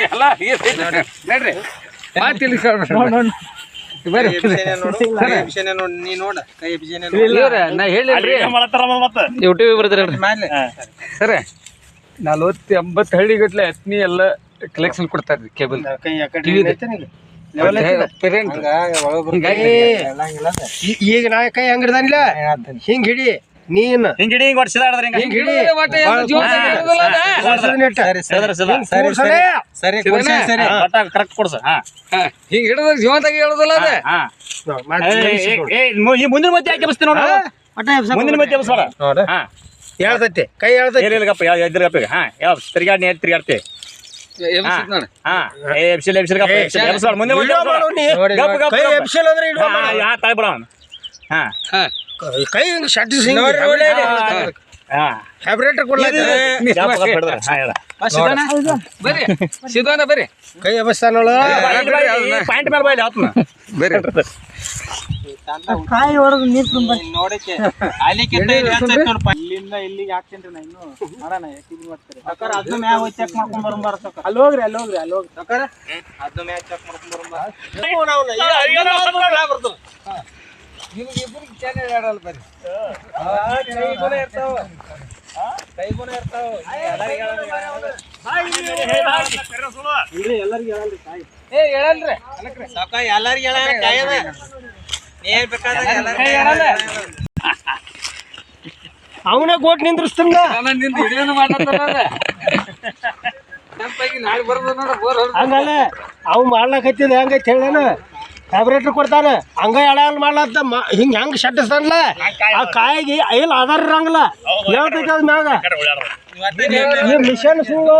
ಎಲ್ಲ ನೋಡ್ರಿ ಮಾತಿಲ್ಲ ನಾ ಹೇಳಿಲ್ರಿ ಯೂಟ್ಯೂಬ್ ಬರ್ತೀರಲ್ರಿ ಸರ್ 40-80 ಹಳ್ಳಿಗಟ್ಲೆ ಅತ್ನಿ ಎಲ್ಲ ಕಲೆಕ್ಷನ್ ಕೊಡ್ತಾರ್ರಿ ಕೇಬಲ್ ಈಗ ನಾ ಕೈ ಹಂಗಿಡ್ದಾನಿಲ್ಲ ಹಿಂಗ್ ಹಿಡಿ ನೀನ್ ಹಿಂಗ್ ಹಿಡಿ ಹಿಂಗ್ ಹಿಡಿ ಕರೆಕ್ಟ್ ಕೊಡ್ಸ ಹಿಂಗ್ ಹಿಡಿದ ಜೀವಂತಾಗ ಹೇಳುದಲ್ಲ ಮುಂದಿನ ಮಧ್ಯೆ ಯಾಕೆ ಬಸ್ತೀನಿ ನೋಡ ಮುಂದಿನ ಮಧ್ಯೆ ಬಸ್ಬೇಡ ಹೇಳ್ತೈತಿ ಕೈ ಹೇಳ್ತೈತಿ ಹಾ ಯಾವ ತಿರ್ಗಾಡ್ತಿ ಕೈ ಹಿಂಗ್ ಶಟ್ ಹ್ಯಾಬ್ರೇಟರ್ ಸಿದ್ಧಾನ ಬರ್ರಿ ಕೈ ಅಬಸ್ತಾನ ಪಾಯಿಂಟ್ ಮೇಲೆ ಬಾಯ್ಲಿ ಆತ್ಮ ಬರ್ರಿ ಕಾಯಿ ಹೊಡೆದು ನೀರು ತುಂಬ ನೋಡಕ್ಕೆ ಇಲ್ಲಿಂದ ಇಲ್ಲಿಗೆ ಹಾಕ್ತೇನ್ರಿ ನಾ ಇನ್ನು ಮಾಡೋಣ ಯಾಕೆ ಮಾಡ್ತಾರೆ ಸಕಾರ ಅದನ್ನ ಮ್ಯಾಗ ಹೋಗಿ ಚೆಕ್ ಮಾಡ್ಕೊಂಡ್ ಬರಂಬಾರ ಸಕಾರ ಅಲ್ಲಿ ಹೋಗ್ರಿ ಸಕಾರ ಅದನ್ನ ಮ್ಯಾಗ ಚೆಕ್ ಮಾಡ್ಕೊಂಡ್ ಬರಂಬಾರ ನಿಮ್ಗೆ ಇಬ್ಬರಿಗೆ ಚಾನೆಲ್ ಆಡಲ್ಲ ಬರ್ರಿ ಕೈಗುಣ ಇರ್ತಾವ ಎಲ್ಲರಿಗೂ ಹೇಳಲ್ರಿ ಕಾಯಿ ಹೇಳಲ್ರಿ ಸಾಕ ಎಲ್ಲರಿಗೂ ಹೇಳ ಕಾಯದ ನೀ ಅವನ ಗೋಟ್ ನಿಂದ್ರಿಸ್ತಾನ ನಿಂದ ಹಿಡಿಯೋನು ಮಾಡತ್ತಾನ ನಾಳೆ ಬರೋದು ನೋಡ ಬೋರ್ ಹಂಗಲ್ಲ ಅವ್ ಮಾಡ್ಲಕತ್ತಿದ ಹೆಂಗೈತಿ ಹೇಳೇನ ಹ್ಯಾಬ್ರೇಟರ್ ಕೊಡ್ತಾನ ಹಂಗ ಎಳಲ್ ಮಾಡ್ಲತ್ತ ಹಿಂಗ ಹೆಂಗ್ ಶಟ್ಟಿಸ್ತಾನಲ್ಲ ಆ ಕಾಯಿಗೆ ಐಲ್ ಆಧಾರ ಇರಂಗಿಲ್ಲ ಹೇಳ್ತೈತಿ ಅದ್ ಮ್ಯಾಗ ಮಿಷನ್ ಸುಳ್ಳು